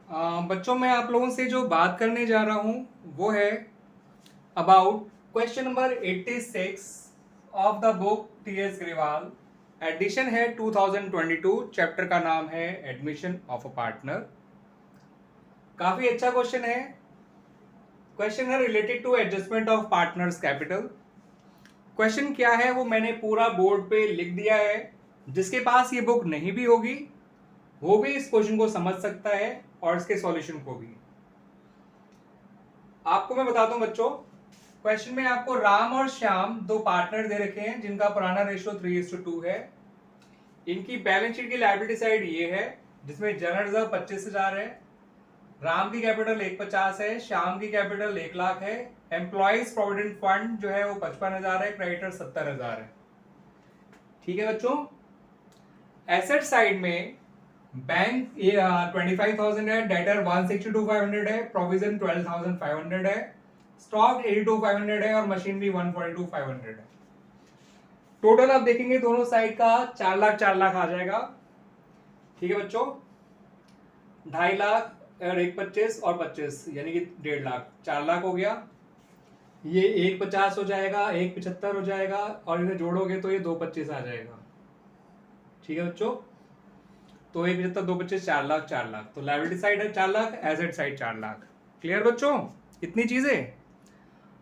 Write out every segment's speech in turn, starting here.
बच्चों, मैं आप लोगों से जो बात करने जा रहा हूँ वो है about question number 86 of the book TS. Grewal. Edition है 2022। चैप्टर का नाम है एडमिशन ऑफ अ पार्टनर। काफी अच्छा क्वेश्चन है। क्वेश्चन है related to adjustment of partners capital. Question क्या है वो मैंने पूरा बोर्ड पे लिख दिया है। जिसके पास ये बुक नहीं भी होगी वो भी इस क्वेश्चन को समझ सकता है और इसके सॉल्यूशन को भी। आपको मैं बताता हूं बच्चों, क्वेश्चन में आपको राम और श्याम दो पार्टनर दे रखे हैं जिनका पुराना रेशियो 3:2 है। इनकी बैलेंस शीट की लायबिलिटी साइड ये है जिसमें जनरल रिजर्व 25,000 है, राम की कैपिटल 150 है, श्याम की कैपिटल 1,00,000 है, एम्प्लॉइज प्रोविडेंट फंड जो है वो 55,000 है, क्रेडिटर 70,000 है। ठीक है बच्चों। एसेट साइड में बैंक 25,000 है, डेटर 162,500 है, प्रोविजन 12,500 है, स्टॉक 82,500 है और मशीनरी 142,500 है। टोटल आप देखेंगे दोनों साइड का 4,00,000 आ जाएगा। ठीक है बच्चों, 2,50,000 और 1,25,000 और 25 यानी कि 1,50,000, 4,00,000 हो गया। ये 1,50,000 हो जाएगा, 1,75,000 हो जाएगा और इन्हें जोड़ोगे तो ये 2,25,000 आ जाएगा। ठीक है बच्चों, तो 1,75,000 2,25,000 4,00,000 4,00,000। तो लायबिलिटी साइड है 4,00,000, एसेट साइड 4,00,000। क्लियर बच्चों, इतनी चीजें।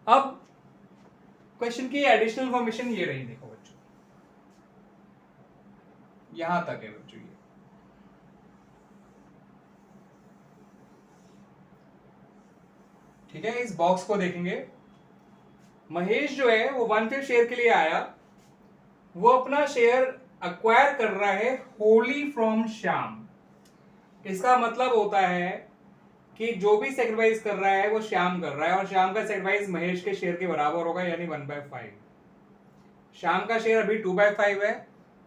अब क्वेश्चन की एडिशनल इंफॉर्मेशन ये रही, देखो बच्चों यहां तक है बच्चों। ये ठीक है, इस बॉक्स को देखेंगे। महेश जो है वो 1/5 शेयर के लिए आया, वो अपना शेयर अक्वायर कर रहा है होली फ्रॉम श्याम। इसका मतलब होता है कि जो भी सेक्रीफाइस कर रहा है वो श्याम कर रहा है और श्याम का सेक्रीफाइस महेश के शेयर के बराबर होगा यानी 1/5। श्याम का शेयर अभी 2/5 है,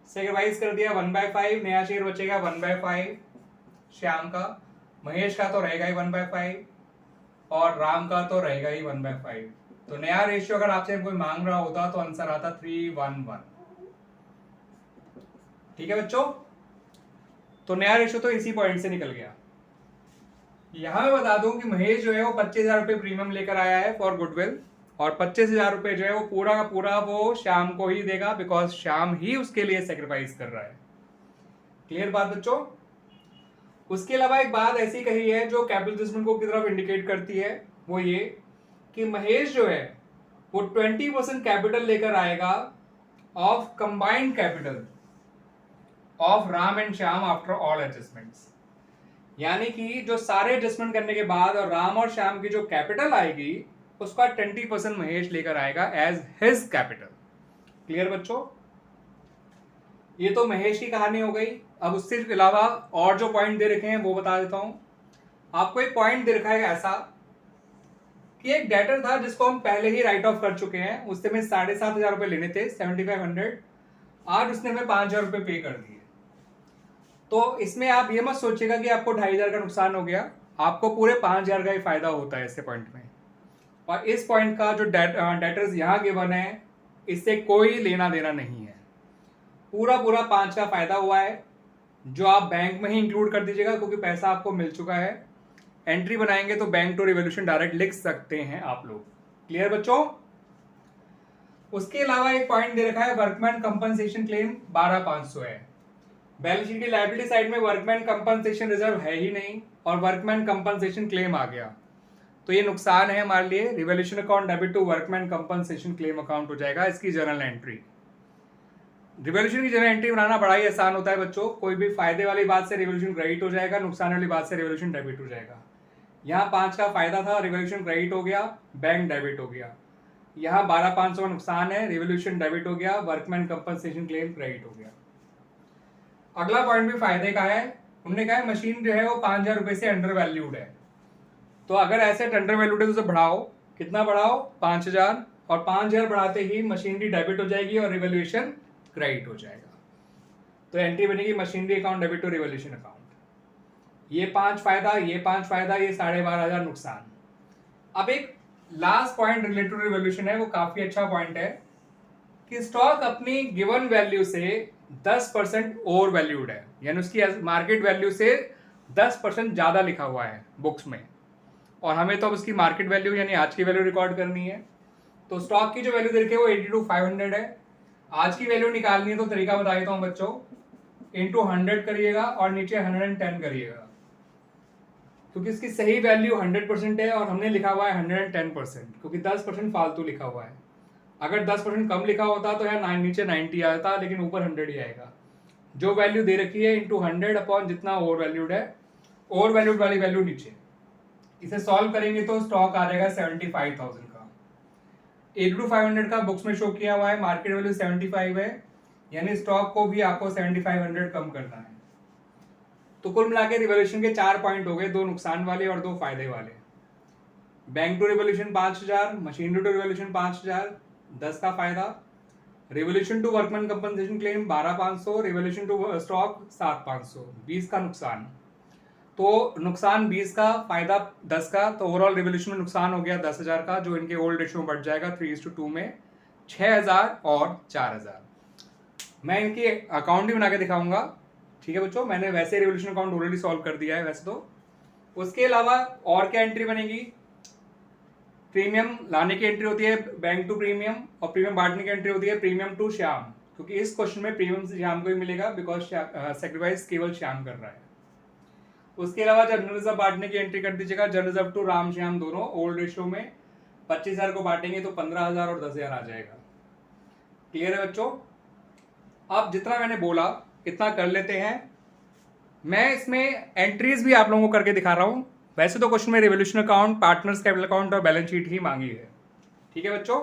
सेक्रीफाइस कर दिया 1/5, नया शेयर बचेगा 1/5 श्याम का। महेश का तो रहेगा ही 1/5 और राम का तो रहेगा ही 1/5। तो नया रेशियो अगर आपसे कोई मांग रहा होता तो आंसर आता 3:1:1। ठीक है बच्चों, तो नया रेशियो तो इसी पॉइंट से निकल गया। यहां मैं बता दूं कि महेश जो है वो 25,000 रुपए प्रीमियम लेकर आया है फॉर गुडविल और 25,000 रुपए जो है वो पूरा का पूरा वो श्याम को ही देगा बिकॉज श्याम ही उसके लिए सेक्रीफाइस कर रहा है। क्लियर बात बच्चों। उसके अलावा एक बात ऐसी कही है जो कैपिटल एडजस्टमेंट को की तरफ इंडिकेट करती है, वो ये कि महेश जो है वो 20% कैपिटल लेकर आएगा of combined capital of Ram and Shyam after all adjustments. यानी कि जो सारे एडजस्टमेंट करने के बाद और राम और श्याम की जो कैपिटल आएगी उसका 20% महेश लेकर आएगा एज हिज कैपिटल। क्लियर बच्चों, ये तो महेश की कहानी हो गई। अब उससे अलावा और जो पॉइंट दे रखे हैं वो बता देता हूं आपको। एक पॉइंट दे रखा है ऐसा कि एक डेटर था जिसको हम पहले ही राइट ऑफ कर चुके हैं, उससे में 7,500 रुपए लेने थे 7,500, आज उसने हमें 5,000 रुपए पे कर दिए। तो इसमें आप ये मत सोचिएगा कि आपको 2,500 का नुकसान हो गया, आपको पूरे 5,000 का ही फायदा होता है इससे पॉइंट में। और इस पॉइंट का जो डेटर्स यहाँ गिवन है इससे कोई लेना देना नहीं है, पूरा पूरा 5 का फायदा हुआ है जो आप बैंक में ही इंक्लूड कर दीजिएगा क्योंकि पैसा आपको मिल चुका है। एंट्री बनाएंगे तो बैंक टू रिवोल्यूशन डायरेक्ट लिख सकते हैं आप लोग। क्लियर बच्चों। उसके अलावा एक पॉइंट दे रखा है वर्कमैन कंपनसेशन क्लेम 12,500 है। बैलेंस शीट की लायबिलिटी साइड में वर्कमैन कंपनसेशन रिजर्व है ही नहीं और वर्कमैन कंपनसेशन क्लेम आ गया तो ये नुकसान है हमारे लिए। Revolution account debit to workman compensation claim account हो जाएगा इसकी जर्नल एंट्री। रिवोल्यूशन की जर्नल एंट्री बनाना बड़ा ही आसान होता है बच्चों। कोई भी फायदे वाली बात से रिवोल्यूशन क्रेडिट हो जाएगा, नुकसान वाली बात से रिवोल्यूशन डेबिट हो जाएगा। यहाँ 5 का फायदा था, रिवोल्यूशन क्रेडिट हो गया, बैंक डेबिट हो गया। यहाँ 12,500 का नुकसान है, रिवोल्यूशन डेबिट हो गया, वर्कमैन कंपनसेशन क्लेम क्रेडिट हो गया। अगला पॉइंट भी फायदे का है। उन्होंने कहा मशीन जो है वो 5,000 रुपए से अंडर वैल्यूड है, तो अगर एसेट अंडर वैल्यूड है तो उसे बढ़ाओ। कितना बढ़ाओ? 5,000, और 5,000 बढ़ाते ही मशीनरी डेबिट हो जाएगी और रिवोल्यूशन क्रेडिट हो जाएगा। तो एंट्री बनेगी machinery account debit to revolution account. ये 5 फायदा, ये 5 फायदा, ये 12,500 नुकसान। अब एक last point related to revolution है, वो काफी अच्छा पॉइंट है कि स्टॉक अपनी गिवन वैल्यू से 10% ओवर वैल्यूड है, यानी उसकी मार्केट वैल्यू से 10% ज़्यादा लिखा हुआ है बुक्स में, और हमें तो अब उसकी मार्केट वैल्यू यानी आज की वैल्यू रिकॉर्ड करनी है। तो स्टॉक की जो वैल्यू दे रखी है वो 82,500 है। आज की वैल्यू निकालनी है तो तरीका बता देता हूँ बच्चों, इंटू 100 करिएगा और नीचे 110 करिएगा, क्योंकि इसकी सही वैल्यू 100% है और हमने लिखा हुआ है 110%, क्योंकि 10% फालतू लिखा हुआ है। अगर 10% कम लिखा होता तो यार नीचे 90 आता, लेकिन ऊपर 100 ही आएगा। जो वैल्यू दे रखी है इंटू 100 अपॉन जितना ओवर वैल्यूड है, ओवर वैल्यूड वाली वैल्यू नीचे। इसे सॉल्व करेंगे तो स्टॉक आ जाएगा 75,000 का। 82,500 का बुक्स में शो किया हुआ है, मार्केट वैल्यू 75 है, यानी स्टॉक को भी आपको 7500 कम करना है। तो कुल मिला के रिवॉल्यूशन के 4 पॉइंट हो गए, 2 नुकसान वाले और 2 फायदे वाले। Bank to revolution 5000, machinery to revolution 5000, 10 का फायदा। Revolution to workman compensation claim 12,500, revolution to stock 7,500, 20 का नुकसान। तो नुकसान 20 का, फायदा 10 का, तो ओवरऑल रिवॉल्यूशन में नुकसान हो गया 10,000 का, जो इनके ओल्ड रेशियो में बढ़ जाएगा 3:2 में 6,000 और 4,000। मैं इनकी अकाउंट भी बना के दिखाऊंगा, ठीक है बच्चों। मैंने वैसे रिवॉल्यूशन अकाउंट ऑलरेडी सॉल्व कर दिया है वैसे तो। उसके अलावा और क्या एंट्री बनेगी, प्रीमियम लाने की एंट्री होती है बैंक टू प्रीमियम, और प्रीमियम बांटने की एंट्री होती है प्रीमियम टू श्याम, क्योंकि इस क्वेश्चन में प्रीमियम से श्याम को ही मिलेगा, बिकॉज सेक्रीफाइस केवल श्याम कर रहा है। उसके अलावा जनरल रिजर्व बांटने की एंट्री कर दीजिएगा, general reserve to Ram Shyam दोनों ओल्ड रेशियो में 25,000 को बांटेंगे तो 15,000 और 10,000 आ जाएगा। क्लियर है बच्चों। अब जितना मैंने बोला इतना कर लेते हैं। मैं इसमें एंट्रीज भी आप लोगों को करके दिखा रहा हूं। वैसे तो क्वेश्चन में revolution account, partners capital account और बैलेंस शीट ही मांगी है, ठीक है बच्चों।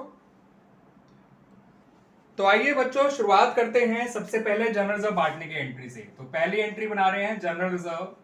तो आइए बच्चों शुरुआत करते हैं सबसे पहले जनरल रिजर्व बांटने की एंट्री से। तो पहली एंट्री बना रहे हैं जनरल रिजर्व,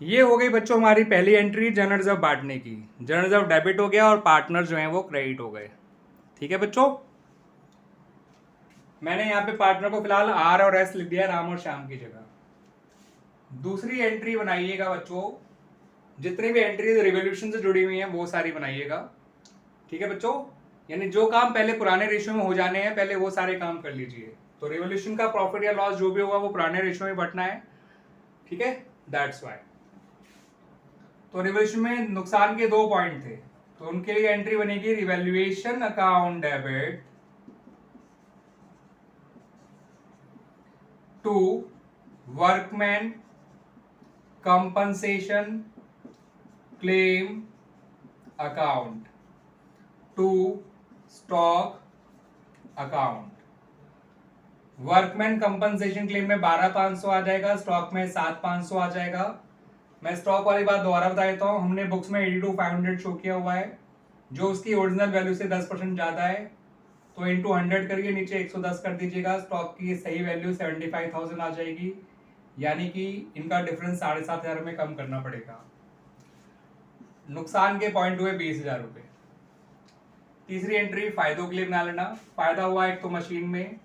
ये हो गई बच्चों हमारी पहली एंट्री जनरल रिजर्व बांटने की। जनरल रिजर्व डेबिट हो गया और पार्टनर जो हैं वो क्रेडिट हो गए, ठीक है बच्चों। मैंने यहाँ पे पार्टनर को फिलहाल आर और एस लिख दिया, राम और श्याम की जगह। दूसरी एंट्री बनाइएगा बच्चों, जितनी भी एंट्री रिवॉल्यूशन से जुड़ी हुई हैं वो सारी बनाइएगा, ठीक है बच्चों। यानी जो काम पहले पुराने रेशियो में हो जाने हैं पहले वो सारे काम कर लीजिए। तो रिवॉल्यूशन का प्रॉफिट या लॉस जो भी होगा वो पुराने रेशियो में बटना है, ठीक है, दैट्स वाई। तो रिवॉल्यूशन में नुकसान के 2 पॉइंट थे, तो उनके लिए एंट्री बनेगी revaluation account debit to workman compensation claim account to stock account. Workman compensation claim में 12,500 आ जाएगा, स्टॉक में 7,500 आ जाएगा। मैं स्टॉक वाली बात दोबारा बता देता हूँ, हमने बुक्स में 82,500 शो किया हुआ है, जो उसकी ओरिजिनल वैल्यू से 10% ज्यादा है, तो इंटू 100 करिए, नीचे 110 कर दीजिएगा, स्टॉक की सही वैल्यू 75,000 आ जाएगी, यानी कि इनका डिफरेंस 7,500 में कम करना पड़ेगा। नुकसान के पॉइंट हुए 20,000 रुपए। तीसरी एंट्री फायदों के लिए बना लेना। फायदा हुआ एक तो मशीन में,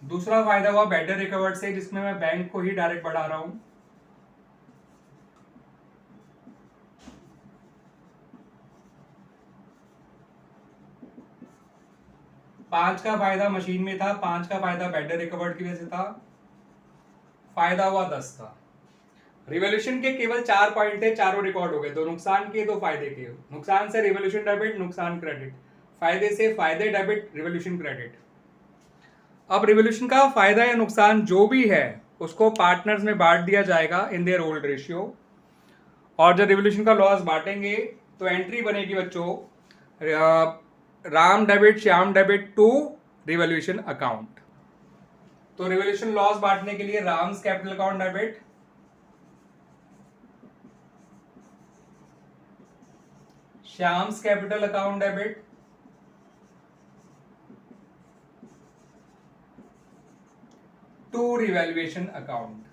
दूसरा फायदा हुआ बेटर रिकवर्ड से, जिसमें मैं बैंक को ही डायरेक्ट बढ़ा रहा हूं। पांच का फायदा मशीन में था, 5 का फायदा बेटर रिकवर्ड की वजह से था। फायदा हुआ 10 का। रिवॉल्यूशन के केवल 4 पॉइंट थे, चारों रिकॉर्ड हो गए, 2 नुकसान के 2 फायदे के। नुकसान से रिवॉल्यूशन डेबिट, नुकसान क्रेडिट। फायदे से फायदे डेबिट, रिवॉल्यूशन क्रेडिट। अब रिवॉल्यूशन का फायदा या नुकसान जो भी है उसको पार्टनर्स में बांट दिया जाएगा इन देयर ओल्ड रेशियो, और जब रिवॉल्यूशन का लॉस बांटेंगे तो एंट्री बनेगी बच्चों Ram debit Shyam debit to revolution account. तो रिवॉल्यूशन लॉस बांटने के लिए Ram's capital account debit, Shyam's capital account debit, to revaluation account.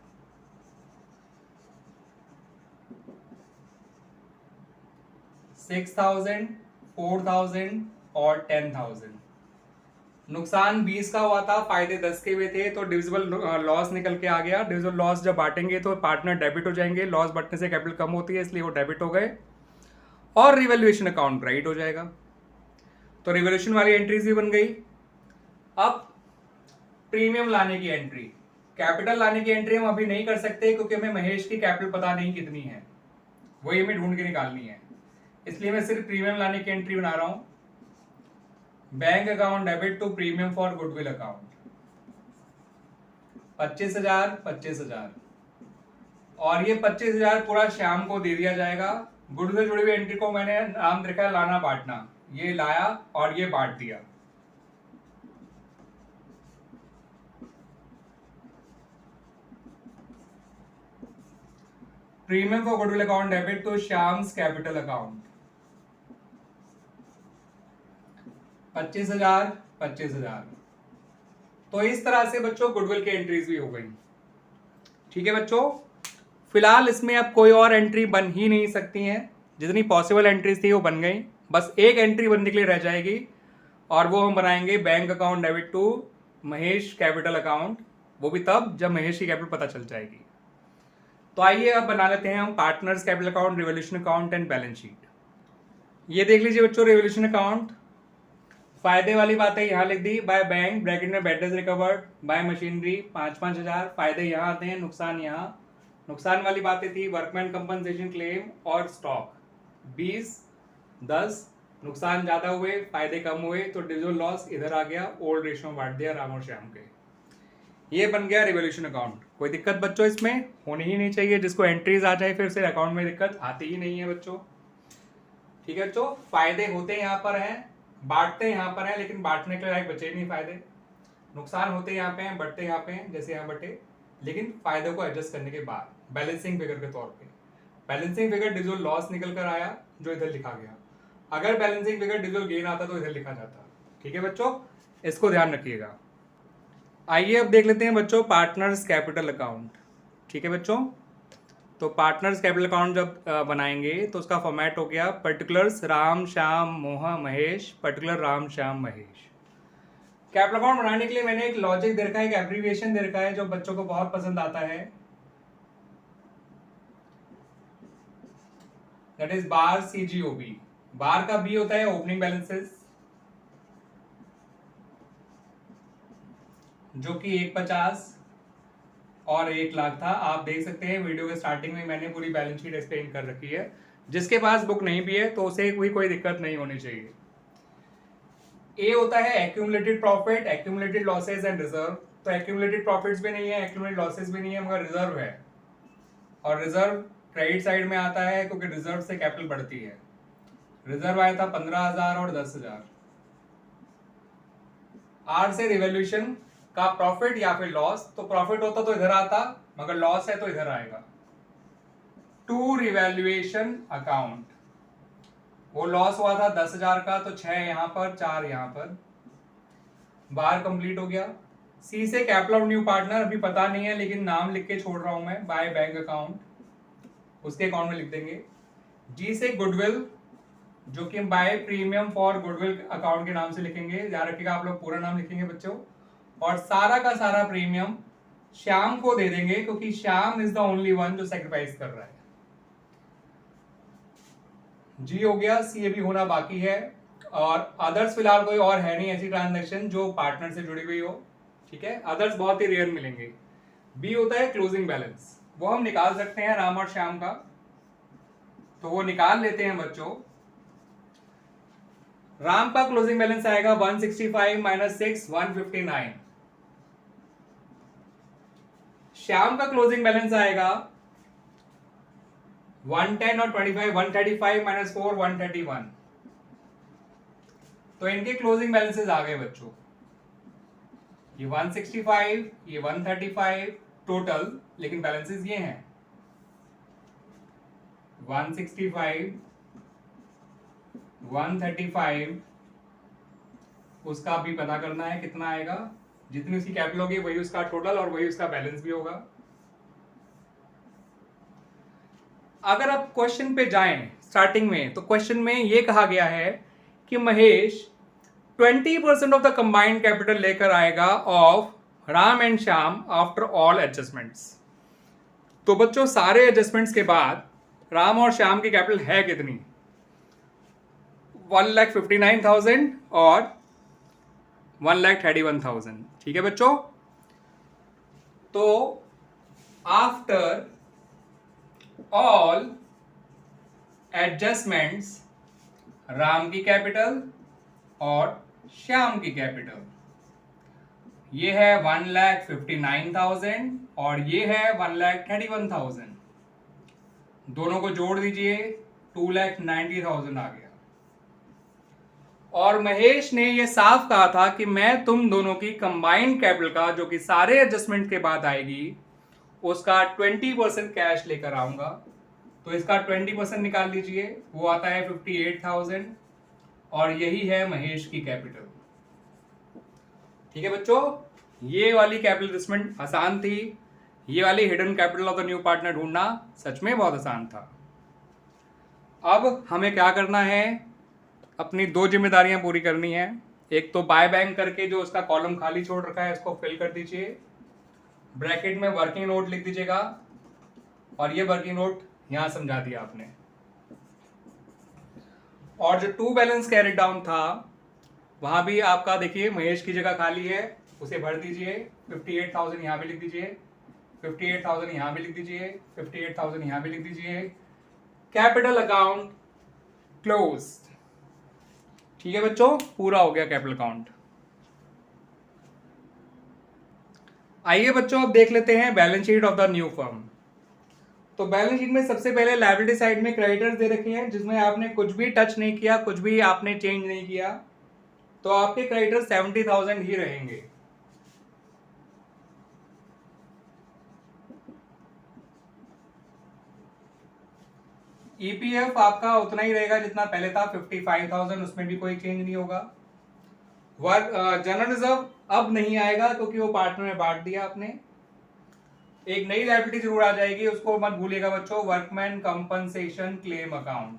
6,000, 4,000 और 10,000। नुकसान 20 का हुआ था, फायदे 10 के हुए थे, तो डिविजिबल लॉस निकल के आ गया। डिविजिबल लॉस जब बांटेंगे तो पार्टनर डेबिट हो जाएंगे, लॉस बढ़ने से कैपिटल कम होती है इसलिए वो डेबिट हो गए, और रिवैल्यूएशन अकाउंट क्रेडिट हो जाएगा। तो रिवैल्यूएशन वाली एंट्रीज भी बन गई। अब प्रीमियम लाने की एंट्री, कैपिटल लाने की एंट्री हम अभी नहीं कर सकते क्योंकि हमें महेश की कैपिटल पता नहीं कितनी है, वही हमें ढूंढ के निकालनी है, इसलिए मैं सिर्फ प्रीमियम लाने की एंट्री बना रहा हूं। Bank account debit to premium for goodwill account 25,000, 25,000, और ये 25,000 पूरा श्याम को दे दिया जाएगा। गुडविल जुड़ी हुई एंट्री को मैंने नाम रखा लाना बांटना, ये लाया और ये बांट दिया। Premium for goodwill account debit to Shyam's capital account 25,000, 25,000। तो इस तरह से बच्चों गुडविल की एंट्रीज भी हो गई। ठीक है बच्चों, फिलहाल इसमें अब कोई और एंट्री बन ही नहीं सकती हैं, जितनी पॉसिबल एंट्रीज थी वो बन गई। बस एक एंट्री बनने के लिए रह जाएगी और वो हम बनाएंगे bank account debit to Mahesh capital account, वो भी तब जब महेश की कैपिटल पता चल जाएगी। तो आइए अब बना लेते हैं हम partners capital account, revolution account and balance sheet. ये देख लीजिए बच्चों, रिवॉल्यूशन अकाउंट, फायदे वाली बातें यहाँ लिख दी, बाय बैंक ब्रैकेट में बेटर्स रिकवर्ड, बाय मशीनरी 5,000, फायदे यहाँ आते हैं, नुकसान यहाँ। नुकसान वाली बातें थी वर्कमैन कंपनसेशन क्लेम और स्टॉक 20, 10, नुकसान ज्यादा हुए फायदे कम हुए तो डिविजिबल लॉस इधर आ गया, ओल्ड रेशियो में बांट दिया राम और श्याम के। ये बन गया रिवॉल्यूशन अकाउंट। कोई दिक्कत बच्चों इसमें होनी ही नहीं चाहिए, जिसको एंट्रीज आ जाए फिर से अकाउंट में दिक्कत आती ही नहीं है बच्चों। ठीक है बच्चों, फायदे होते यहाँ पर हैं, बांटते यहाँ पर हैं, लेकिन बांटने के लायक बचे नहीं फायदे। नुकसान होते यहाँ पे हैं, बढ़ते यहाँ पे हैं, जैसे यहाँ बटे, लेकिन फायदों को एडजस्ट करने के बाद बैलेंसिंग फिगर के तौर पे। बैलेंसिंग फिगर डिविजिबल लॉस निकल कर आया जो इधर लिखा गया, अगर बैलेंसिंग फिगर डिविजिबल गेन आता तो इधर लिखा जाता। ठीक है बच्चों, इसको ध्यान रखिएगा। आइए अब देख लेते हैं बच्चों पार्टनर्स कैपिटल अकाउंट। ठीक है बच्चों, तो पार्टनर्स कैपिटल अकाउंट जब बनाएंगे तो उसका फॉर्मेट हो गया पर्टिकुलर्स राम श्याम मोहा Mahesh, particular Ram Shyam Mahesh. Capital account बनाने के लिए मैंने एक लॉजिक दे रखा है, एक एब्रीविएशन दे रखा है जो बच्चों को बहुत पसंद आता है, दैट इज बार CGOB। बार का बी होता है ओपनिंग बैलेंसेस, जो कि 150 और 1,00,000 था। आप देख सकते हैं वीडियो के स्टार्टिंग में मैंने पूरी बैलेंस शीट एक्सप्लेन कर रखी है, जिसके पास बुक नहीं भी है तो उसे कोई दिक्कत नहीं होनी चाहिए। ए होता है accumulated profit, accumulated losses and reserve. तो एक्यूमुलेटेड प्रॉफिट्स भी नहीं है, एक्यूमुलेटेड लॉसेज भी नहीं है, मगर रिजर्व है, और रिजर्व क्रेडिट साइड में आता है क्योंकि रिजर्व से कैपिटल बढ़ती है। रिजर्व आया था 15,000 और 10,000। आर से रिवॉल्यूशन का प्रॉफिट या फिर लॉस, तो प्रॉफिट होता तो इधर आता, मगर लॉस है तो इधर आएगा। टू रिवैल्यूएशन अकाउंट, वो लॉस हुआ था 10,000 का, तो 6 यहां पर 4 यहां पर, बार कंप्लीट हो गया। सी से कैपिटल ऑफ न्यू पार्टनर अभी पता नहीं है लेकिन नाम लिख के छोड़ रहा हूं मैं, बाय बैंक अकाउंट, उसके अकाउंट में लिख देंगे। जी से गुडविल, जो कि हम by premium for goodwill account के नाम से लिखेंगे, याद रखिएगा आप लोग पूरा नाम लिखेंगे बच्चों, और सारा का सारा प्रीमियम श्याम को दे देंगे क्योंकि Shyam is the only one जो सैक्रिफाइस कर रहा है। जी हो गया, सी अभी होना बाकी है, और अदर्स फिलहाल कोई और है नहीं ऐसी ट्रांजैक्शन जो पार्टनर से जुड़ी हुई हो। ठीक है, अदर्स बहुत ही रेयर मिलेंगे। बी होता है क्लोजिंग बैलेंस, वो हम निकाल सकते हैं राम और श्याम का, तो वो निकाल लेते हैं बच्चों। राम का क्लोजिंग बैलेंस आएगा 165 माइनस 6 159। श्याम का क्लोजिंग बैलेंस आएगा 110 और 25 135 माइनस 4 131। तो इनके क्लोजिंग बैलेंसेस आ गए बच्चों, ये 165 ये 135 टोटल, लेकिन बैलेंसेस ये हैं 165 135, उसका भी पता करना है कितना आएगा, जितनी उसकी कैपिटल होगी वही उसका टोटल और वही उसका बैलेंस भी होगा। अगर आप क्वेश्चन पे जाएं स्टार्टिंग में, तो क्वेश्चन में ये कहा गया है कि Mahesh 20% of the combined capital लेकर आएगा of Ram and Shyam after all adjustments. तो बच्चों सारे एडजस्टमेंट्स के बाद राम और श्याम की कैपिटल है कितनी? 1,59,000 और 1,31,000। ठीक है बच्चों, तो आफ्टर ऑल एडजस्टमेंट्स राम की कैपिटल और श्याम की कैपिटल, ये है 1,59,000 और ये है 1,31,000। दोनों को जोड़ दीजिए, 2,90,000 आ गया। और महेश ने ये साफ कहा था कि मैं तुम दोनों की कंबाइंड कैपिटल का, जो कि सारे एडजस्टमेंट के बाद आएगी, उसका 20% कैश लेकर आऊंगा। तो इसका 20% निकाल लीजिए, वो आता है 58,000 और यही है महेश की कैपिटल। ठीक है बच्चों, ये वाली कैपिटल एडजस्टमेंट आसान थी। ये वाली hidden capital of the new partner ढूंढना सच में बहुत आसान था। अब हमें क्या करना है, अपनी दो जिम्मेदारियां पूरी करनी है। एक तो बाय बैंक करके जो उसका कॉलम खाली छोड़ रखा है इसको फिल कर दीजिए, ब्रैकेट में वर्किंग नोट लिख दीजिएगा, और ये वर्किंग नोट यहां समझा दिया आपने। और जो टू बैलेंस कैरी डाउन था वहां भी आपका देखिए महेश की जगह खाली है, उसे भर दीजिए। 58,000 यहां भी लिख दीजिए, 58,000 यहां भी लिख दीजिए, 58,000 यहां भी लिख दीजिए। Capital account close. ठीक है बच्चों, पूरा हो गया कैपिटल अकाउंट। आइए बच्चों अब देख लेते हैं balance sheet of the new firm. तो बैलेंस शीट में सबसे पहले लायबिलिटी साइड में क्रेडिटर्स दे रखे हैं, जिसमें आपने कुछ भी टच नहीं किया, कुछ भी आपने चेंज नहीं किया, तो आपके क्रेडिटर्स 70,000 ही रहेंगे। ईपीएफ आपका उतना ही रहेगा जितना पहले था, 55,000, उसमें भी कोई चेंज नहीं होगा। जनरल रिजर्व अब नहीं आएगा क्योंकि वो पार्टनर में बांट दिया आपने। एक नई लायबिलिटी जरूर आ जाएगी, उसको मत भूलिएगा बच्चों, वर्कमैन कंपनसेशन क्लेम अकाउंट,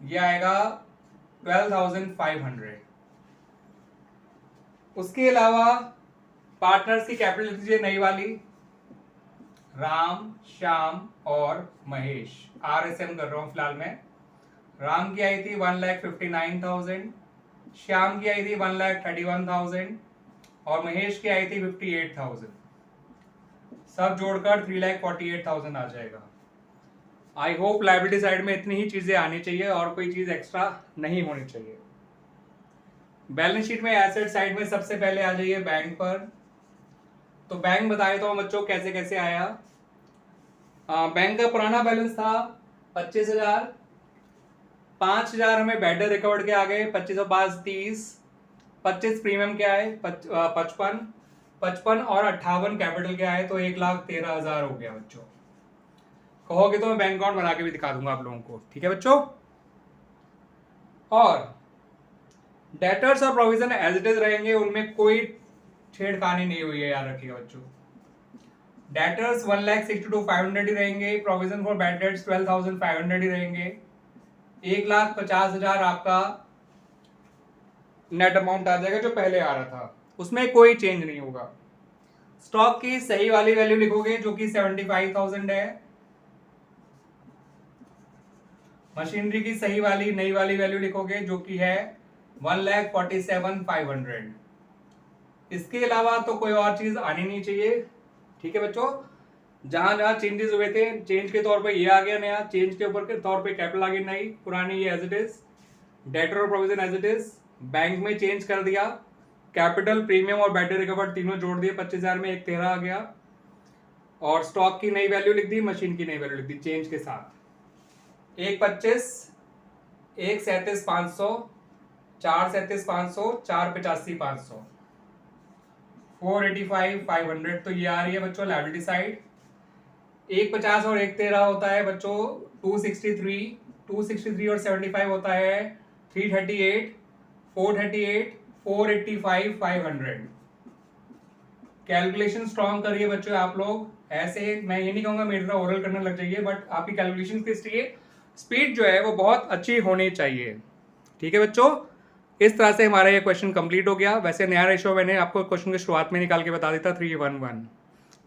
ये आएगा 12,500। उसके अलावा पार्टनर्स की कैपिटल लिख दीजिए नई वाली, राम, श्याम और महेश। आरएसएम कर रहा हूं फिलहाल मैं। राम की आई थी 1,59,000, श्याम की आई थी 1,31,000 और महेश की आई थी 58,000। सब जोड़कर 3,48,000 आ जाएगा। आई होप लायबिलिटी साइड में इतनी ही चीजें आनी चाहिए और कोई चीज एक्स्ट्रा नहीं होनी चाहिए। बैलेंस शीट में एसेट साइड में सबसे पहले आ जाइए बैंक पर। तो बैंक बताए तो बच्चों कैसे कैसे आया। बैंक का पुराना बैलेंस था 25,000, 5,000 हमें बैड डेट रिकवर्ड के आ गए, 25 और 5 30, 25 प्रीमियम के आए, 55 और 58 कैपिटल के आए, तो 1,13,000 हो गया बच्चों। कहोगे तो मैं बैंक अकाउंट बना के भी दिखा दूंगा आप लोगों को। ठीक है बच्चों, और डेटर्स और प्रोविजन एज इट इज रहेंगे, उनमें कोई छेड़खानी नहीं हुई है, याद रखिएगा बच्चों। डेटर्स 1,62,500 ही रहेंगे, प्रोविजन फॉर बैड डेट्स 12,500 ही रहेंगे। 1,50,000 आपका नेट अमाउंट आ जाएगा जो पहले आ रहा था, उसमें कोई चेंज नहीं होगा। स्टॉक की सही वाली वैल्यू लिखोगे जो कि 75,000 है। मशीनरी की सही वाली नई वाली वैल्यू लिखोगे जो कि है 1,47,500। इसके अलावा तो कोई और चीज आनी नहीं चाहिए। ठीक है बच्चों, जहां जहां चेंजेस हुए थे, चेंज के तौर पे ये आ गया नया, चेंज के ऊपर के तौर पे कैपिटल आ गई नई, पुरानी ये एज इट इज, डेटर और provision as it is. Bank में चेंज कर दिया, कैपिटल, प्रीमियम और बैड डेट रिकवर्ड तीनों जोड़ दिए, 25,000 में 1,13 आ गया। और स्टॉक की नई वैल्यू लिख दी, मशीन की नई वैल्यू लिख दी चेंज के साथ। 1,25, 1,37,500, 4,37,500, 4,85,500, 4,85,500। तो ये आ रही है बच्चों लायबिलिटी साइड। 1,50 और 1,13 होता है बच्चों 263, 263 और 75 होता है 338, 438, 485,500। कैलकुलेशन स्ट्रॉन्ग करिए बच्चों आप लोग। ऐसे मैं ये नहीं कहूंगा मेरी तरह ओरल करने लग जाइए, बट आपकी कैलकुलेशन किस लिए स्पीड जो है वो बहुत अच्छी होनी चाहिए। ठीक है बच्चों, इस तरह से हमारा ये क्वेश्चन कंप्लीट हो गया। वैसे नया रेशो मैंने आपको क्वेश्चन की शुरुआत में निकाल के बता देता 3:1:1,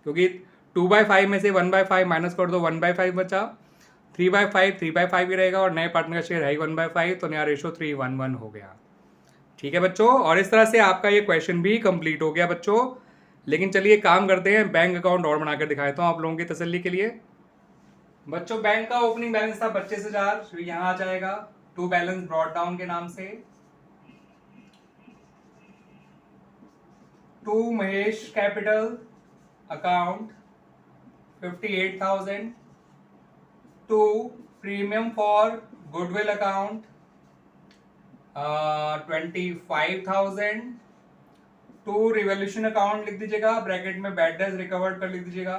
क्योंकि 2/5 में से 1/5 माइनस कर दो, 1/5 बचा, 3/5 3/5 ही रहेगा और नए पार्टनर का शेयर है 1/5, तो नया रेशो 3:1:1 हो गया। ठीक है बच्चों, और इस तरह से आपका ये क्वेश्चन भी कंप्लीट हो गया बच्चों। लेकिन चलिए काम करते हैं, बैंक अकाउंट और बनाकर दिखाता हूँ आप लोगों की तसल्ली के लिए। बच्चों बैंक का ओपनिंग बैलेंस था 25,000, यहाँ आ जाएगा टू बैलेंस ब्रॉट डाउन के नाम से। To Mahesh capital account 58,000, to premium for goodwill account 25,000, to revolution account लिख दीजिएगा, ब्रैकेट में बैड डेट्स रिकवर्ड कर लिख दीजिएगा,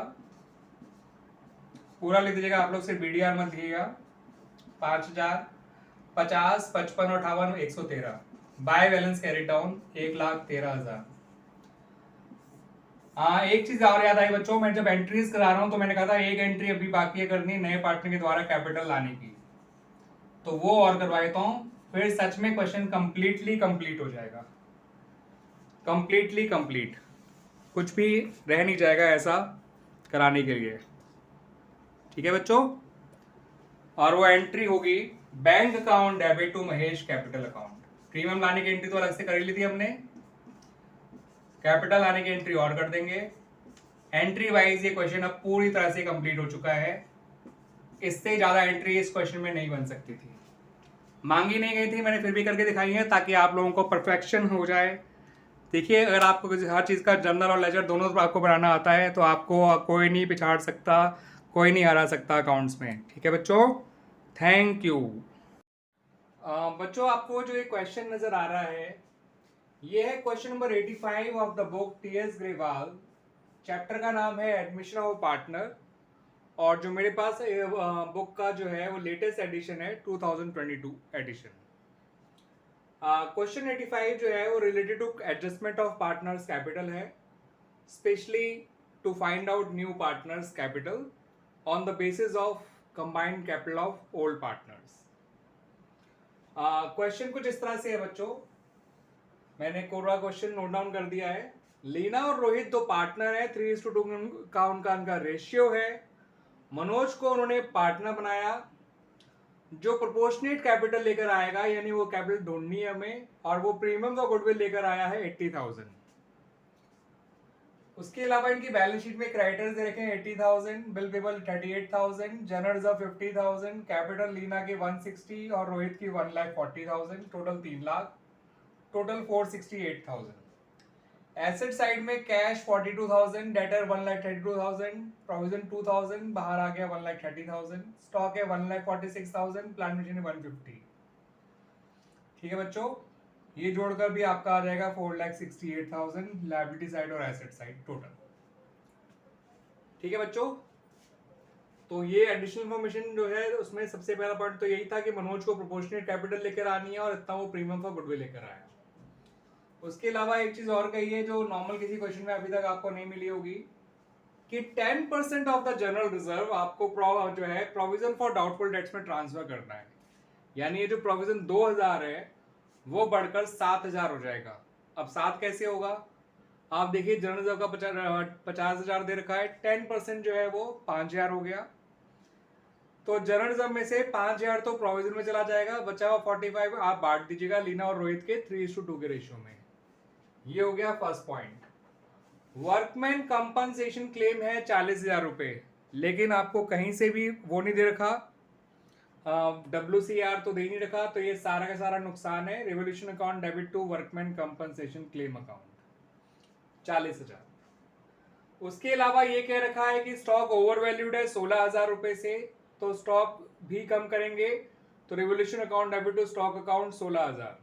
पूरा लिख दीजिएगा आप लोग, सिर्फ बीडीआर मत लिखिएगा। 5,000, 50, 55, 58, 113 बाय बैलेंस कैरी डाउन 1,13,000। हाँ, एक चीज और याद आई बच्चों, मैं जब एंट्रीज करा रहा हूं तो मैंने कहा था एक एंट्री अभी बाकी है करनी नए पार्टनर के द्वारा कैपिटल लाने की, तो वो और करवा देता हूं, फिर सच में क्वेश्चन कंप्लीटली कंप्लीट हो जाएगा। कंप्लीटली कंप्लीट, कुछ भी रह नहीं जाएगा ऐसा कराने के लिए। ठीक है बच्चों, और वो एंट्री होगी bank account debit to Mahesh capital account. Premium लाने की एंट्री तो अलग से कर ली थी हमने, कैपिटल लाने की एंट्री और कर देंगे। एंट्री वाइज ये क्वेश्चन अब पूरी तरह से कंप्लीट हो चुका है, इससे ज्यादा एंट्री इस क्वेश्चन में नहीं बन सकती थी, मांगी नहीं गई थी, मैंने फिर भी करके दिखाई है ताकि आप लोगों को परफेक्शन हो जाए। देखिए, अगर आपको हर चीज़ का जर्नल और लेजर दोनों तरफ आपको बनाना आता है तो आपको कोई नहीं पिछाड़ सकता, कोई नहीं हरा सकता अकाउंट्स में। ठीक है बच्चों, थैंक यू। बच्चों आपको जो ये क्वेश्चन नजर आ रहा है ये है question number 85 of the book TS Grewal. Chapter का नाम है एडमिशन ऑफ पार्टनर, और जो मेरे पास बुक का जो है वो लेटेस्ट एडिशन है 2022 एडिशन। क्वेश्चन 85 जो है वो related to adjustment of partners capital है, specially to find out new partners capital on the basis of combined capital of old partners. Question कुछ इस तरह से है बच्चों, मैंने कोरा क्वेश्चन नोट डाउन कर दिया है। लीना और रोहित दो पार्टनर है, 3:2 का उनका रेशियो है। मनोज को उन्होंने पार्टनर बनाया, जो प्रोपोर्शनेट कैपिटल लेकर आएगा, यानी वो कैपिटल ढूंढनी है हमें, और वो प्रीमियम का गुडविल लेकर आया है 80,000। उसके अलावा इनकी बैलेंस शीट में क्रेडिटर्स दे रखे हैं 80,000, bill payable 38,000, general reserve 50,000, capital Leena की 160 और रोहित की 1,40,000, total 3 lakh, total 468,000। Asset side में कैश 42,000, डेटर 1,32,000, प्रोविजन 2,000, बाहर आ गया 1,30,000, स्टॉक है 1,46,000, प्लांट मशीनरी 150। ठीक है बच्चों, ये जोड़कर भी आपका आ जाएगा 4,68,000 लायबिलिटी साइड और एसेट साइड टोटल। ठीक है बच्चों, तो ये एडिशनल इन्फॉर्मेशन जो है उसमें सबसे पहला पॉइंट तो यही था कि मनोज को प्रोपोर्शनेट कैपिटल लेकर आनी है और इतना वो प्रीमियम फॉर गुडविल लेकर आया। उसके अलावा एक चीज और कही है जो नॉर्मल किसी क्वेश्चन में अभी तक आपको नहीं मिली होगी, कि 10% ऑफ द जनरल रिजर्व आपको जो है प्रोविजन फॉर डाउटफुल डेट्स में ट्रांसफर करना है, यानी ये जो प्रोविजन 2,000 है वो बढ़कर 7,000 हो जाएगा। अब 7 कैसे होगा, आप देखिए जनरल रिजर्व का 50,000 दे रखा है, 10% जो है वो 5,000 हो गया, तो जनरल रिजर्व में से 5,000 तो प्रोविजन में चला जाएगा, बचा हुआ 45 आप बांट दीजिएगा लीना और रोहित के 3:2 के रेशियो में। ये हो गया first point. Workman compensation claim है 40,000 रुपए, लेकिन आपको कहीं से भी वो नहीं दे रखा, WCR तो दे नहीं रखा, तो ये सारा का सारा नुकसान है। Revolution account debit to workman compensation claim account 40,000। उसके अलावा ये कह रखा है कि स्टॉक ओवर वैल्यूड है 16,000 रुपए से, तो स्टॉक भी कम करेंगे, तो revolution account debit to stock account 16,000।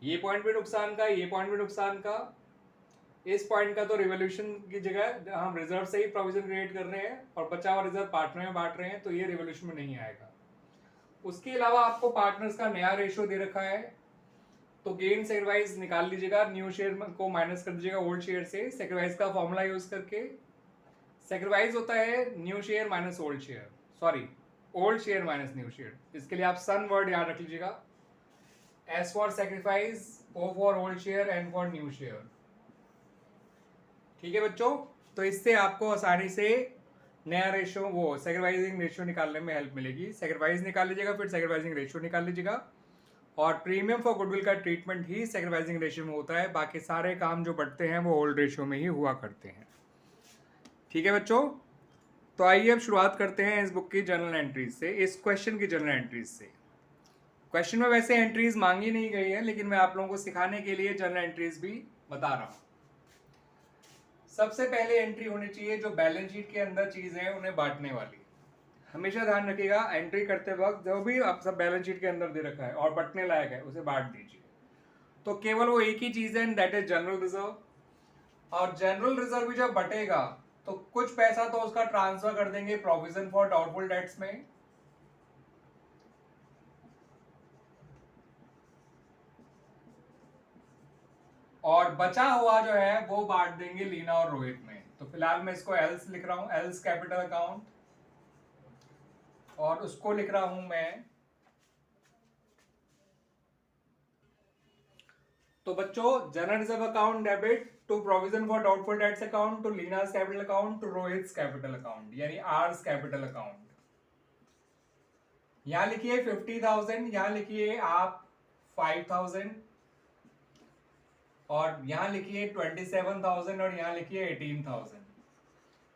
ये पॉइंट भी नुकसान का, ये पॉइंट भी नुकसान का। इस पॉइंट का तो रिवोल्यूशन की जगह हम रिजर्व से ही प्रोविजन क्रिएट कर रहे हैं और बचा हुआ रिजर्व पार्टनर में बांट रहे हैं, तो ये रिवोल्यूशन में नहीं आएगा। उसके अलावा आपको पार्टनर्स का नया रेशियो दे रखा है, तो गेन सेक्रीफाइस निकाल लीजिएगा, न्यू शेयर को माइनस कर दीजिएगा ओल्ड शेयर से, सेक्रीफाइस का फॉर्मूला यूज करके। सेक्रीफाइस होता है new share minus old share, sorry old share minus new share. इसके लिए आप सन वर्ड याद रख लीजिएगा, S for sacrifice, O for old share, N for new share. ठीक है बच्चों, तो इससे आपको आसानी से नया रेशियो, वो सेक्रीफाइसिंग रेशियो निकालने में हेल्प मिलेगी। सेक्रीफाइस निकाल लीजिएगा, फिर सेक्रीफाइसिंग रेशियो निकाल लीजिएगा, और प्रीमियम फॉर गुडविल का ट्रीटमेंट ही सेक्रीफाइसिंग रेशियो में होता है। बाकी सारे काम जो बढ़ते हैं वो ओल्ड रेशियो में ही हुआ करते हैं। ठीक है बच्चों, तो आइए अब शुरुआत करते हैं इस बुक की जर्नल एंट्रीज से, इस क्वेश्चन की जर्नल एंट्रीज से। क्वेश्चन में वैसे एंट्रीज मांगी नहीं गई है, लेकिन मैं आप लोगों को सिखाने के लिए जर्नल एंट्रीज भी बता रहा हूं। सबसे पहले एंट्री होनी चाहिए जो बैलेंस शीट के अंदर चीजें हैं उन्हें बांटने वाली। हमेशा ध्यान रखिएगा, एंट्री करते वक्त जो भी आप सब बैलेंस शीट के अंदर दे रखा है और बटने लायक है उसे बांट दीजिए। तो केवल वो एक ही चीज है, दैट इज जनरल रिजर्व। और जनरल रिजर्व भी जब बटेगा तो कुछ पैसा तो उसका ट्रांसफर कर देंगे प्रोविजन फॉर डाउटफुल डेट्स में, और बचा हुआ जो है वो बांट देंगे लीना और रोहित में। तो फिलहाल मैं इसको एल्स लिख रहा हूं, एल्स कैपिटल अकाउंट, और उसको लिख रहा हूं मैं। तो बच्चों, general reserve account debit to provision for doubtful debts account to Leena's capital account to Rohit's capital account, यानी आर्स कैपिटल अकाउंट। यहां लिखिए 50,000, यहां लिखिए आप 5,000, और यहां लिखिए 27,000, और यहां लिखिए 18,000,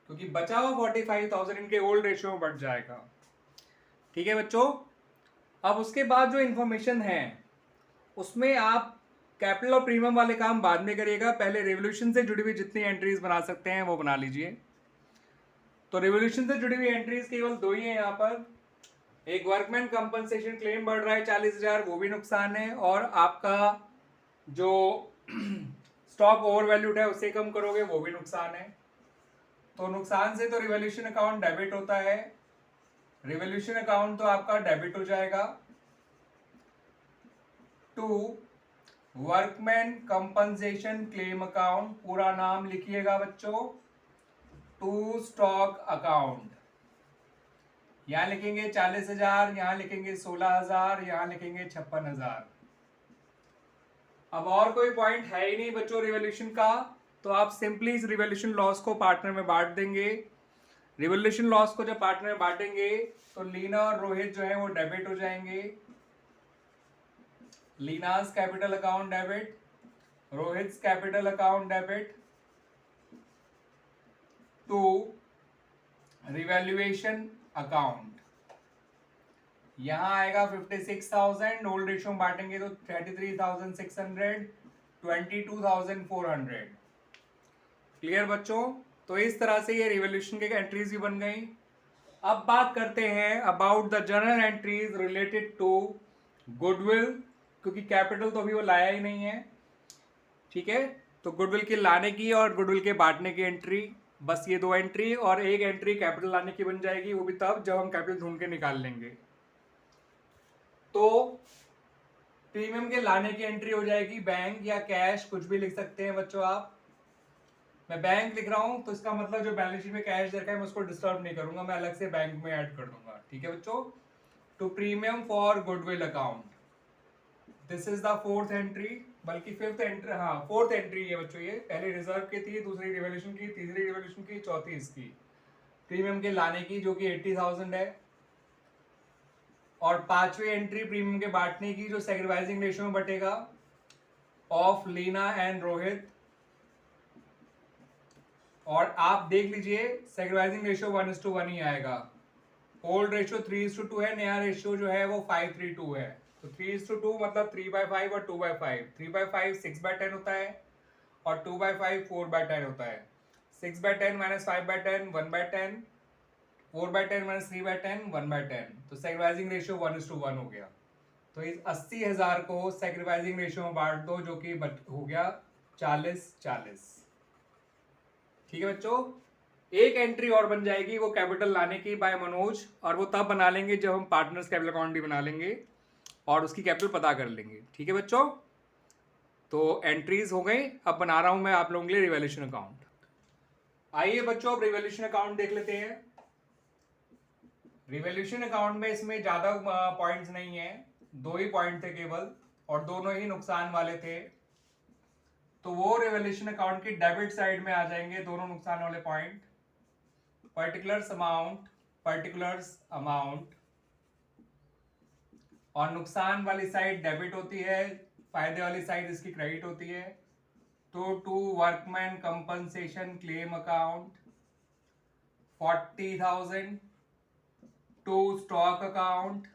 क्योंकि बचा हुआ 45,000 इनके ओल्ड रेशियो में बढ़ जाएगा। ठीक है बच्चों, अब उसके बाद जो इंफॉर्मेशन है उसमें आप कैपिटल और प्रीमियम वाले काम बाद में करिएगा, पहले रेवोल्यूशन से जुड़ी हुई जितनी एंट्रीज बना सकते हैं वो बना लीजिए। तो रेवोल्यूशन से जुड़ी हुई एंट्रीज केवल दो ही है यहाँ पर। एक वर्कमैन कंपनसेशन क्लेम बढ़ रहा है 40,000, वो भी नुकसान है, और आपका जो स्टॉक ओवर वैल्यूड है उसे कम करोगे वो भी नुकसान है। तो नुकसान से तो रिवोल्यूशन अकाउंट डेबिट होता है, रिवोल्यूशन अकाउंट तो आपका डेबिट हो जाएगा to workman compensation claim account, पूरा नाम लिखिएगा बच्चों, टू स्टॉक अकाउंट। यहां लिखेंगे 40,000, यहां लिखेंगे 16,000, यहां लिखेंगे 56,000। अब और कोई पॉइंट है ही नहीं बच्चों रिवोल्यूशन का, तो आप सिंपली इस रिवोल्यूशन लॉस को पार्टनर में बांट देंगे। रिवोल्यूशन लॉस को जब पार्टनर में बांटेंगे तो लीना और रोहित जो है वो डेबिट हो जाएंगे, Leena's capital account debit, Rohit capital account debit to revaluation account. यहां आएगा 56,000, ओल्ड रेशियो में बांटेंगे तो 33,600, 22,400। क्लियर बच्चों, तो इस तरह से ये रिवोल्यूशन के एंट्रीज भी बन गई। अब बात करते हैं about the general entries related to goodwill, क्योंकि कैपिटल तो अभी वो लाया ही नहीं है। ठीक है, तो गुडविल के लाने की और गुडविल के बांटने की एंट्री, बस ये दो एंट्री, और एक एंट्री कैपिटल लाने की बन जाएगी, वो भी तब जब हम कैपिटल ढूंढ के निकाल लेंगे। तो प्रीमियम के लाने की एंट्री हो जाएगी बैंक या कैश, कुछ भी लिख सकते हैं बच्चों आप। मैं बैंक लिख रहा हूं तो इसका मतलब जो बैलेंस शीट में कैश दे रखा है मैं उसको डिस्टर्ब नहीं करूंगा, मैं अलग से बैंक में ऐड कर दूंगा। ठीक है बच्चों, to premium for goodwill account, this is the fourth entry, बल्कि फिफ्थ एंट्री, हाँ फोर्थ एंट्री है बच्चों। ये पहले रिजर्व की थी, दूसरी रिवोल्यूशन की, तीसरी रिवोल्यूशन की, चौथी इसकी प्रीमियम के लाने की जो कि 80,000 है, और पांचवी एंट्री प्रीमियम के बांटने की जो सेक्रीफाइसिंग रेशियो में बटेगा ऑफ लीना एंड रोहित। और आप देख लीजिए सेक्रीफाइसिंग रेशियो 1:1 ही आएगा, ओल्ड रेशियो 3:2 है, नया रेशियो जो है वो 5:3 है। तो 3:2 मतलब 3/5 और 2/5। 3/5 6/10 होता है, और 2/5 4/10 होता है। 6/10 माइनस 5/10 1/10, 4/10 माइनस 3/10 1/10। तो सेक्रीफाइसिंग रेशियो 1:1 हो गया। तो इस 80,000 को सेक्रीफाइसिंग रेशियो में बांट दो, जो कि हो गया 40-40। ठीक है बच्चों, एक एंट्री और बन जाएगी वो कैपिटल लाने की बाय मनोज, और वो तब बना लेंगे जब हम पार्टनर्स कैपिटल अकाउंट भी बना लेंगे और उसकी कैपिटल पता कर लेंगे। ठीक है बच्चों, तो एंट्रीज हो गई। अब बना रहा हूं मैं आप लोगों के लिए रिवैल्यूएशन अकाउंट। आइए बच्चों अब रिवैल्यूएशन अकाउंट देख लेते हैं। रिवॉल्यूशन अकाउंट में इसमें ज्यादा पॉइंट्स नहीं है, 2 ही पॉइंट थे केवल और दोनों ही नुकसान वाले थे, तो वो रिवॉल्यूशन अकाउंट की डेबिट साइड में आ जाएंगे दोनों नुकसान वाले पॉइंट। पर्टिकुलर्स अमाउंट और नुकसान वाली साइड डेबिट होती है, फायदे वाली साइड इसकी क्रेडिट होती है। तो to workman compensation claim account 40,000, to stock account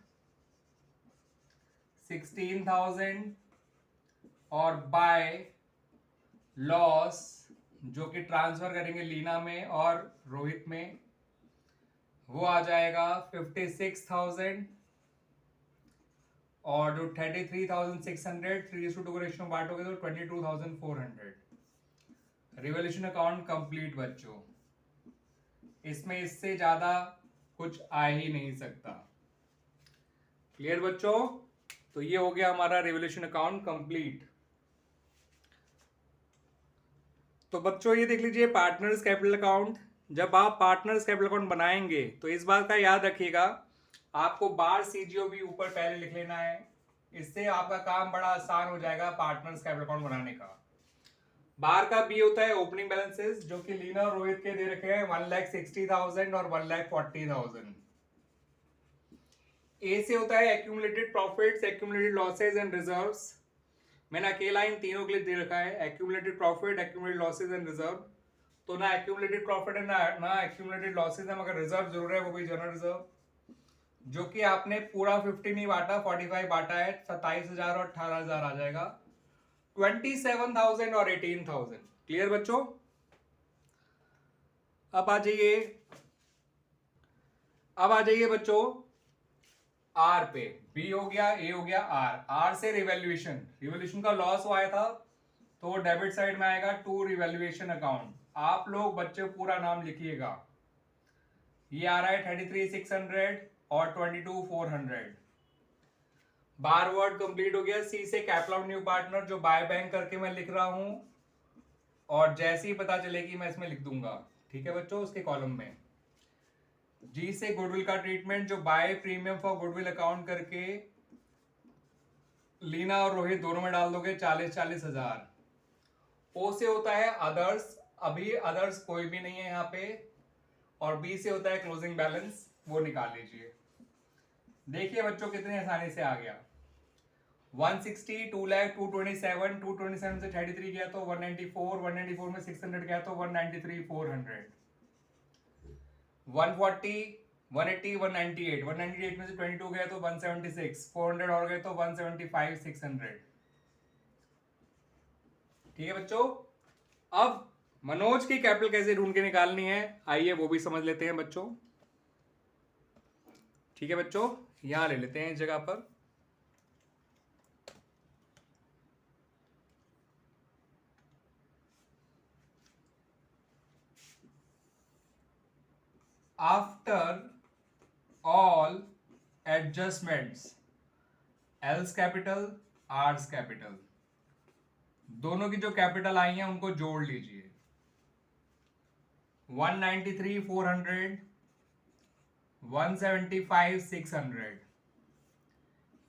16,000 और बाय लॉस जो कि ट्रांसफर करेंगे लीना में और रोहित में, वो आ जाएगा 56,000 और जो 33,600 3:2 को रेशियो बांटोगे तो 22,400। रिवॉल्यूशन अकाउंट कंप्लीट बच्चों, इसमें इससे ज्यादा कुछ आ ही नहीं सकता। क्लियर बच्चों? तो ये हो गया हमारा रिवॉल्यूशन अकाउंट कंप्लीट। तो बच्चों ये देख लीजिए पार्टनर्स कैपिटल अकाउंट। जब आप पार्टनर्स कैपिटल अकाउंट बनाएंगे तो इस बात का याद रखिएगा, आपको बार सीजीओ भी ऊपर पहले लिख लेना है, इससे आपका काम बड़ा आसान हो जाएगा पार्टनर्स कैपिटल अकाउंट बनाने का। बार का बी होता है ओपनिंग बैलेंसेस, जो कि लीना और रोहित के दे रखे हैं 1,60,000 और 1,40,000। ए से होता है accumulated profits, accumulated losses and reserves. मैंने अकेला इन तीनों के लिए दे रखा है, accumulated profit, accumulated losses and reserve. तो ना एक्यूमुलेटेड प्रॉफिट है ना एक्यूमुलेटेड लॉसेज है, मगर रिजर्व जरूर है, वो भी जनरल रिजर्व, जो कि आपने पूरा 50 नहीं बांटा, 45 बांटा है, 27,000 और 18,000 आ जाएगा, 27,000 और 18,000। क्लियर बच्चों? अब आ जाइए बच्चों आर पे। बी हो गया, ए हो गया, आर से रिवैल्यूएशन का लॉस आया था तो डेबिट साइड में आएगा टू रिवैल्यूएशन अकाउंट। आप लोग बच्चे पूरा नाम लिखिएगा, ये आ रहा है 33,600 और 22,400। बार वर्ड कंप्लीट हो गया। सी से कैपिटल न्यू पार्टनर जो बाय बैंक करके मैं लिख रहा हूं, और जैसे ही पता चलेगी मैं इसमें लिख दूंगा, ठीक है बच्चों, उसके कॉलम में। जी से गुडविल का ट्रीटमेंट जो by premium for goodwill account करके लीना और रोहित दोनों में डाल दोगे 40,000। ओ से होता है अदर्स, अभी अदर्स कोई भी नहीं है यहाँ पे, और बी से होता है क्लोजिंग बैलेंस, वो निकाल लीजिए। देखिए बच्चों कितने आसानी से आ गया। 160, 2 लाख, 227, 227 से 33 गया तो 194, 194 में 600 गया तो 193, 400, 140, 180, 198, 198 में से 22 गया तो 176, 400 और गए तो 175, 600। ठीक है बच्चों? अब मनोज की कैपिटल कैसे ढूंढ के निकालनी है, आइए वो भी समझ लेते हैं बच्चों। ठीक है बच्चों, यहां ले लेते हैं इस जगह पर। After all adjustments, L's capital, R's capital, दोनों की जो कैपिटल आई हैं उनको जोड़ लीजिए। 193, 400, 175, 600,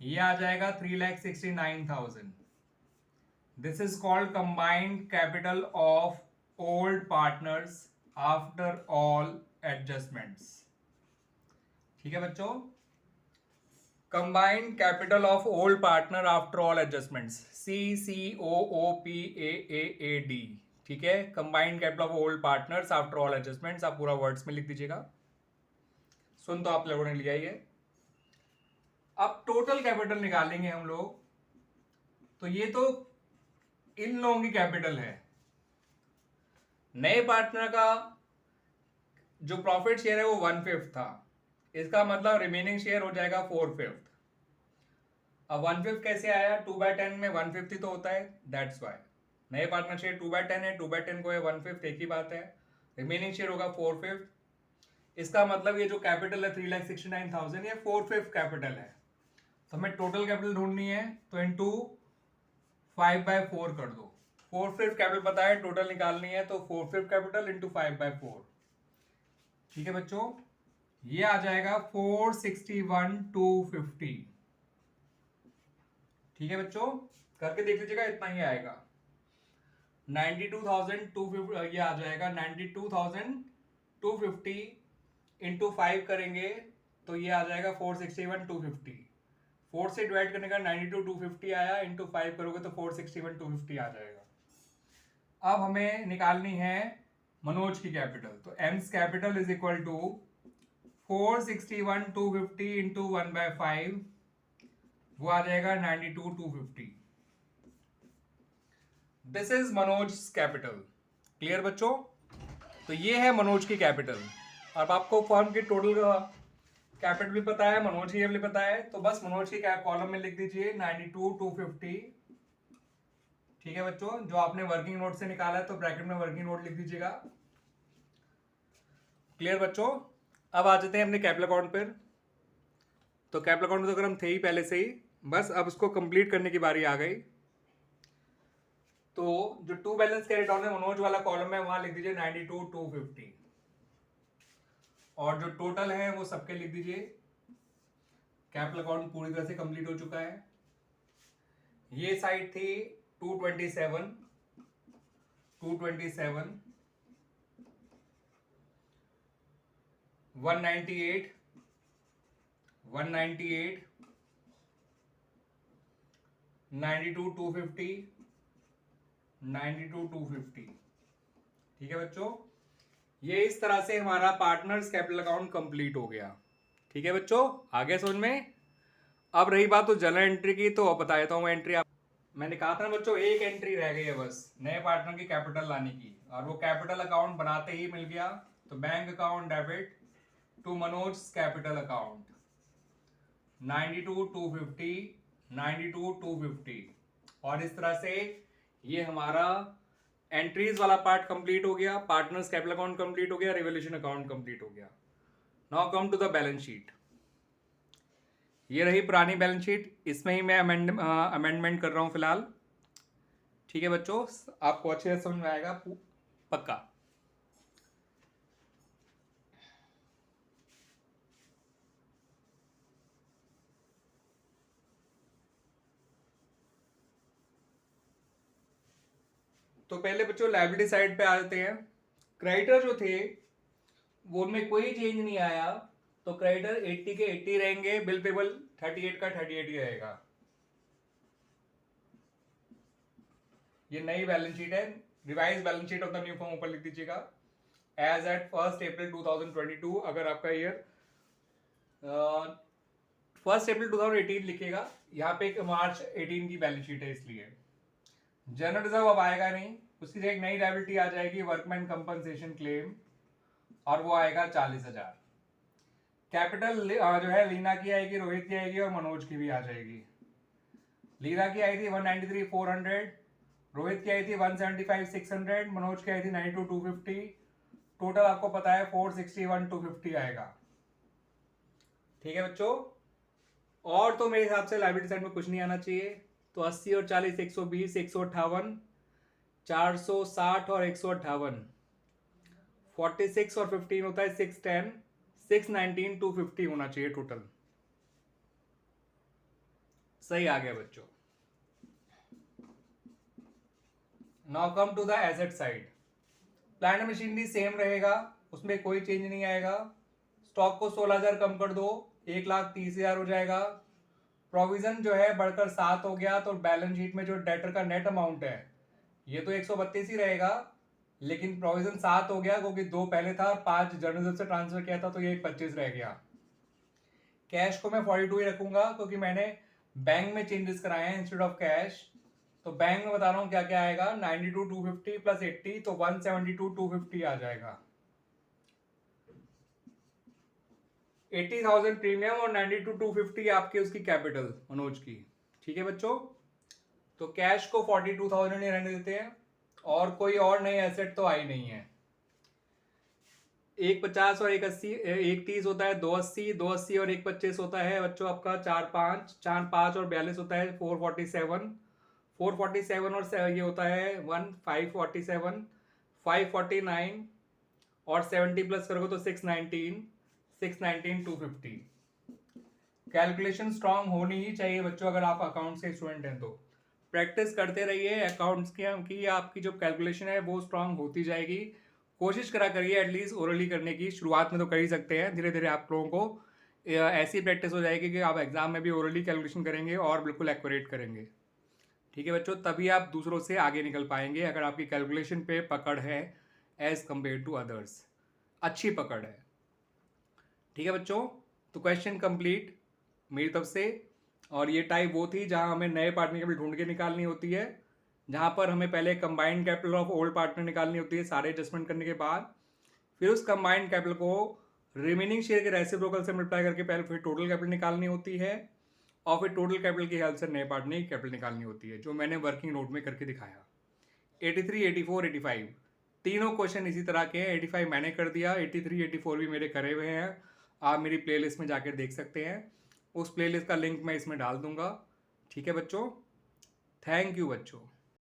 ये आ जाएगा 3,69,000। This is called combined capital of old partners after all adjustments. ठीक है बच्चों? Combined capital of old partner after all adjustments, CCOOPAAAD। ठीक है, combined capital of old partners after all adjustments, आप पूरा वर्ड्स में लिख दीजिएगा। सुन तो आप लोगों ने लिया ही है। अब टोटल कैपिटल निकालेंगे हम लोग, तो ये तो इन लोगों की कैपिटल है। नए पार्टनर का जो प्रॉफिट शेयर है वो 1/5 था, इसका मतलब रिमेनिंग शेयर हो जाएगा 4/5। अब 1/5 कैसे आया? 2/10 में 1/5 ही तो होता है, दैट्स वाई नए पार्टनर शेयर 2/10 है, 2/10 को है 1/5, एक ही बात है। रिमेनिंग शेयर होगा 4/5। इसका मतलब ये जो कैपिटल है 3,69,000, ये 4/5 कैपिटल है। तो हमें टोटल कैपिटल ढूंढनी है, तो इंटू 5/4 कर दो। 4/5 कैपिटल पता है, टोटल निकालनी है तो 4/5 कैपिटल इंटू 5/4। ठीक है बच्चों? ये आ जाएगा 461,250। ठीक है बच्चों, करके देख लीजिएगा, इतना ही आएगा। 92,250 ये आ जाएगा 92,250 इंटू 5 करेंगे तो ये आ जाएगा 461,250। 4 से डिवाइड करने का 92,250 आया, इंटू 5 करोगे तो 461,250 आ जाएगा। अब हमें निकालनी है मनोज की कैपिटल, तो M's capital is equal to 461,250 into 1/5, वो आ जाएगा 92,250। This is Manoj capital. Clear बच्चों? तो ये है मनोज की कैपिटल। अब आपको फर्म की टोटल कैपिटल भी पता है, मनोज की भी पता है, तो बस मनोज की कॉलम में लिख दीजिए 92,250। ठीक है बच्चों, जो आपने वर्किंग नोट से निकाला है तो ब्रैकेट में वर्किंग नोट लिख दीजिएगा। क्लियर बच्चों? अब आ जाते हैं अपने कैपिटल अकाउंट पर। तो कैपिटल अकाउंट में तो अगर हम थे ही पहले से ही, बस अब उसको कंप्लीट करने की बारी आ गई। तो जो टू बैलेंस कैरी डाउन है मनोज वाला कॉलम है, वहां लिख दीजिए 92,250, और जो टोटल है वो सबके लिख दीजिए। कैपिटल अकाउंट पूरी तरह से कंप्लीट हो चुका है। ये साइड थी 227, 198, 198, 92,250, 92,250। ठीक है बच्चों, ये इस तरह से हमारा पार्टनर्स कैपिटल अकाउंट कंप्लीट हो गया। ठीक है बच्चों, आगे समझ में? अब रही बात तो जर्नल एंट्री की, तो बता देता हूँ मैं एंट्री। मैंने कहा था ना बच्चों, एक एंट्री रह गई है बस नए पार्टनर की कैपिटल लाने की, और वो कैपिटल अकाउंट बनाते ही मिल गया। तो bank account debit to Manoj capital account 92,250, 92,250। और इस तरह से ये हमारा एंट्रीज वाला पार्ट कंप्लीट हो गया, पार्टनर्स कैपिटल अकाउंट कंप्लीट हो गया, रिवोल्यूशन अकाउंट कंप्लीट हो गया। Now come to the balance sheet. ये रही पुरानी बैलेंस शीट, इसमें ही मैं अमेंडमेंट कर रहा हूं फिलहाल। ठीक है बच्चों, आपको अच्छे से समझ में आएगा पक्का। तो पहले बच्चों लायबिलिटी साइड पे आ जाते हैं। क्रेडिटर जो थे वो उनमें कोई चेंज नहीं आया, तो क्रेडिटर 80 के 80 रहेंगे, बिल पेबल 38 का 38 ही रहेगा। ये नई बैलेंस शीट है, revise balance sheet of the new form ऊपर लिख दीजिएगा। एज एट 1 अप्रैल 2022, अगर आपका ईयर 1 अप्रैल 2018 लिखेगा, यहाँ पे एक मार्च 18 की बैलेंस शीट है, इसलिए जनरल रिजर्व अब आएगा नहीं, उसकी जगह एक नई लायबिलिटी आ जाएगी, वर्कमैन कंपनसेशन क्लेम, और वो आएगा 40,000। कैपिटल जो है लीना की आएगी, रोहित की आएगी, और मनोज की भी आ जाएगी। लीना की आई थी 193,400, रोहित की आई थी 175,600, मनोज की आई थी 92,250। टोटल आपको पता है 461,250 आएगा। ठीक है बच्चों, और तो मेरे हिसाब से लायबिलिटी साइड में कुछ नहीं आना चाहिए। तो 80 और 40 120, 158, 460 और 158, 46 और 15 होता है 610, 619, 250 होना चाहिए टोटल। सही आ गया बच्चों। Now come to the asset side. Plant machinery same रहेगा, उसमें कोई चेंज नहीं आएगा। स्टॉक को 16,000 कम कर दो, 1,30,000 हो जाएगा। प्रोविजन जो है बढ़कर 7 हो गया, तो बैलेंस शीट में जो डेटर का नेट अमाउंट है ये तो 132 ही रहेगा, लेकिन प्रोविजन 7 हो गया क्योंकि 2 पहले था, 5 जर्नलिज्म से ट्रांसफर किया था, तो ये 25 रह गया। कैश को मैं 42 ही रखूंगा क्योंकि मैंने बैंक में चेंजेस कराए हैं इंस्टेड ऑफ कैश। तो बैंक में बता रहा हूं क्या क्या आएगा, 92,250 प्लस 80, तो 172,250 आ जाएगा। 80,000 प्रीमियम और 92,250 आपके उसकी कैपिटल मनोज की। ठीक है बच्चों, तो कैश को 42,000 ही रहने देते हैं, और कोई और नई एसेट तो आई नहीं है। 150 और 180, 130 होता है 280, 280 और 125 होता है बच्चों आपका 45, 45 और 42 होता है 447, 447 और ये होता है 547, 549 और 70 प्लस करोगे तो 619, 619 250। कैलकुलेशन स्ट्रांग होनी ही चाहिए बच्चों, अगर आप अकाउंट्स के स्टूडेंट हैं तो प्रैक्टिस करते रहिए अकाउंट्स की आपकी जो कैलकुलेशन है वो स्ट्रांग होती जाएगी। कोशिश करा करिए एटलीस्ट ओरली करने की, शुरुआत में तो कर ही सकते हैं, धीरे धीरे आप लोगों को ऐसी प्रैक्टिस हो जाएगी कि आप एग्जाम में भी ओरली कैलकुलेशन करेंगे और बिल्कुल एक्यूरेट करेंगे। ठीक है बच्चों, तभी आप दूसरों से आगे निकल पाएंगे अगर आपकी कैलकुलेशन पे पकड़ है एज कंपेयर टू अदर्स, अच्छी पकड़ है। ठीक है बच्चों, तो क्वेश्चन कंप्लीट मेरी तरफ से। और ये टाइप वो थी जहां हमें नए पार्टनर कैपिटल ढूंढ के निकालनी होती है, जहां पर हमें पहले combined capital of old partner निकालनी होती है सारे एडजस्टमेंट करने के बाद, फिर उस कंबाइंड कैपिटल को रिमेनिंग शेयर के रेसिप्रोकल से मल्टीप्लाई करके पहले फिर टोटल कैपिटल निकालनी होती है, और फिर टोटल कैपिटल की हेल्प से नए पार्टनर की कैपिटल निकालनी होती है, जो मैंने वर्किंग नोट में करके दिखाया। 83, 84, 85 तीनों क्वेश्चन इसी तरह के हैं। 85 मैंने कर दिया, 83, 84 भी मेरे करे हुए हैं, आप मेरी प्लेलिस्ट में जाकर देख सकते हैं, उस प्लेलिस्ट का लिंक मैं इसमें डाल दूंगा। ठीक है बच्चों, थैंक यू बच्चों।